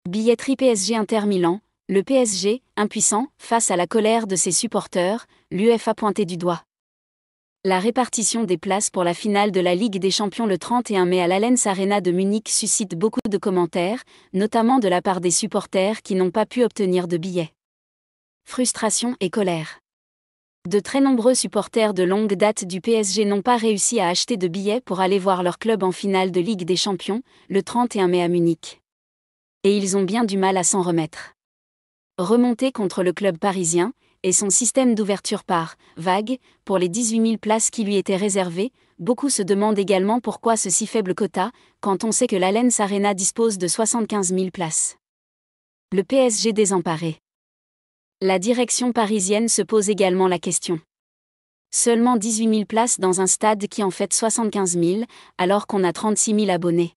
Billetterie PSG Inter Milan, le PSG, impuissant, face à la colère de ses supporters, l'UEFA pointé du doigt. La répartition des places pour la finale de la Ligue des Champions le 31 mai à l'Allianz Arena de Munich suscite beaucoup de commentaires, notamment de la part des supporters qui n'ont pas pu obtenir de billets. Frustration et colère. De très nombreux supporters de longue date du PSG n'ont pas réussi à acheter de billets pour aller voir leur club en finale de Ligue des Champions, le 31 mai à Munich. Et ils ont bien du mal à s'en remettre. Remonter contre le club parisien, et son système d'ouverture par vague, pour les 18 000 places qui lui étaient réservées, beaucoup se demandent également pourquoi ce si faible quota, quand on sait que l'Allianz Arena dispose de 75 000 places. Le PSG désemparé. La direction parisienne se pose également la question. Seulement 18 000 places dans un stade qui en fait 75 000, alors qu'on a 36 000 abonnés.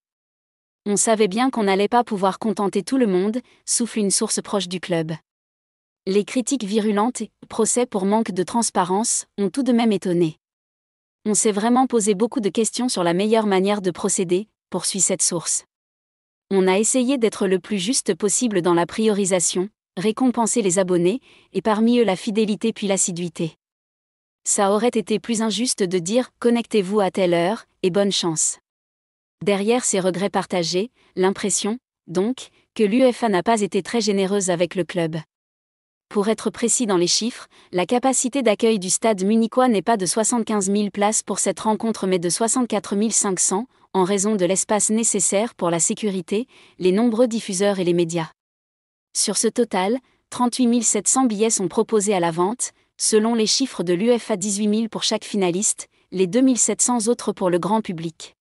On savait bien qu'on n'allait pas pouvoir contenter tout le monde, souffle une source proche du club. Les critiques virulentes et procès pour manque de transparence ont tout de même étonné. On s'est vraiment posé beaucoup de questions sur la meilleure manière de procéder, poursuit cette source. On a essayé d'être le plus juste possible dans la priorisation, récompenser les abonnés, et parmi eux la fidélité puis l'assiduité. Ça aurait été plus injuste de dire « connectez-vous à telle heure, et bonne chance ». Derrière ces regrets partagés, l'impression, donc, que l'UEFA n'a pas été très généreuse avec le club. Pour être précis dans les chiffres, la capacité d'accueil du stade munichois n'est pas de 75 000 places pour cette rencontre mais de 64 500, en raison de l'espace nécessaire pour la sécurité, les nombreux diffuseurs et les médias. Sur ce total, 38 700 billets sont proposés à la vente, selon les chiffres de l'UEFA 18 000 pour chaque finaliste, les 2 700 autres pour le grand public.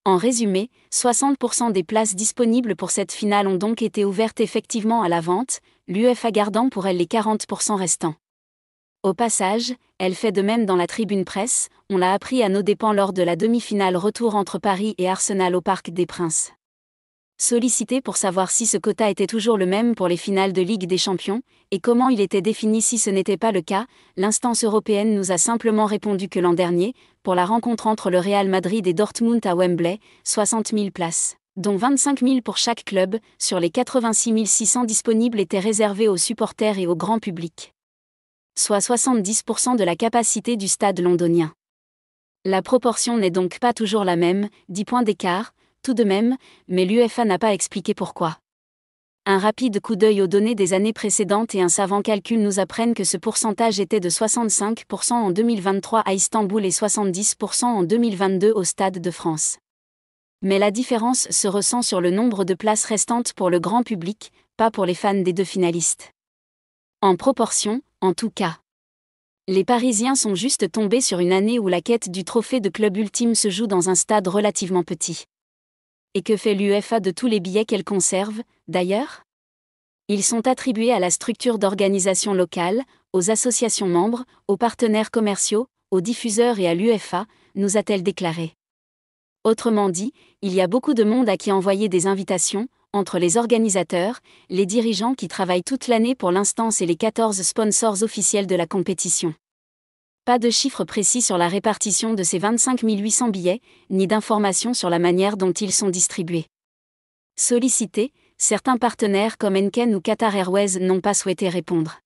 En résumé, 60% des places disponibles pour cette finale ont donc été ouvertes effectivement à la vente, l'UEFA gardant pour elle les 40% restants. Au passage, elle fait de même dans la tribune presse, on l'a appris à nos dépens lors de la demi-finale retour entre Paris et Arsenal au Parc des Princes. Sollicité pour savoir si ce quota était toujours le même pour les finales de Ligue des Champions, et comment il était défini si ce n'était pas le cas, l'instance européenne nous a simplement répondu que l'an dernier, pour la rencontre entre le Real Madrid et Dortmund à Wembley, 60 000 places, dont 25 000 pour chaque club, sur les 86 600 disponibles étaient réservées aux supporters et au grand public. Soit 70% de la capacité du stade londonien. La proportion n'est donc pas toujours la même, 10 points d'écart, tout de même, mais l'UEFA n'a pas expliqué pourquoi. Un rapide coup d'œil aux données des années précédentes et un savant calcul nous apprennent que ce pourcentage était de 65% en 2023 à Istanbul et 70% en 2022 au Stade de France. Mais la différence se ressent sur le nombre de places restantes pour le grand public, pas pour les fans des deux finalistes. En proportion, en tout cas. Les Parisiens sont juste tombés sur une année où la quête du trophée de club ultime se joue dans un stade relativement petit. Et que fait l'UEFA de tous les billets qu'elle conserve, d'ailleurs ? Ils sont attribués à la structure d'organisation locale, aux associations membres, aux partenaires commerciaux, aux diffuseurs et à l'UEFA, nous a-t-elle déclaré. Autrement dit, il y a beaucoup de monde à qui envoyer des invitations, entre les organisateurs, les dirigeants qui travaillent toute l'année pour l'instance et les 14 sponsors officiels de la compétition. Pas de chiffres précis sur la répartition de ces 25 800 billets, ni d'informations sur la manière dont ils sont distribués. Sollicités, certains partenaires comme Enken ou Qatar Airways n'ont pas souhaité répondre.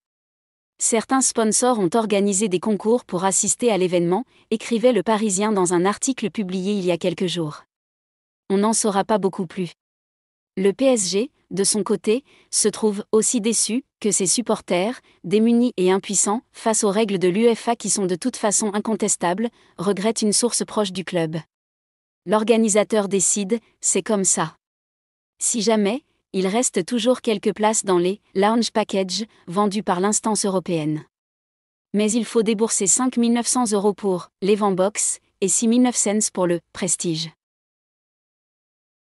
Certains sponsors ont organisé des concours pour assister à l'événement, écrivait Le Parisien dans un article publié il y a quelques jours. On n'en saura pas beaucoup plus. Le PSG, de son côté, se trouve aussi déçu que ses supporters, démunis et impuissants, face aux règles de l'UEFA qui sont de toute façon incontestables, regrette une source proche du club. L'organisateur décide, c'est comme ça. Si jamais, il reste toujours quelques places dans les « lounge packages » vendus par l'instance européenne. Mais il faut débourser 5 900 € pour « l'Eventbox » et 6 900 € pour le « Prestige ».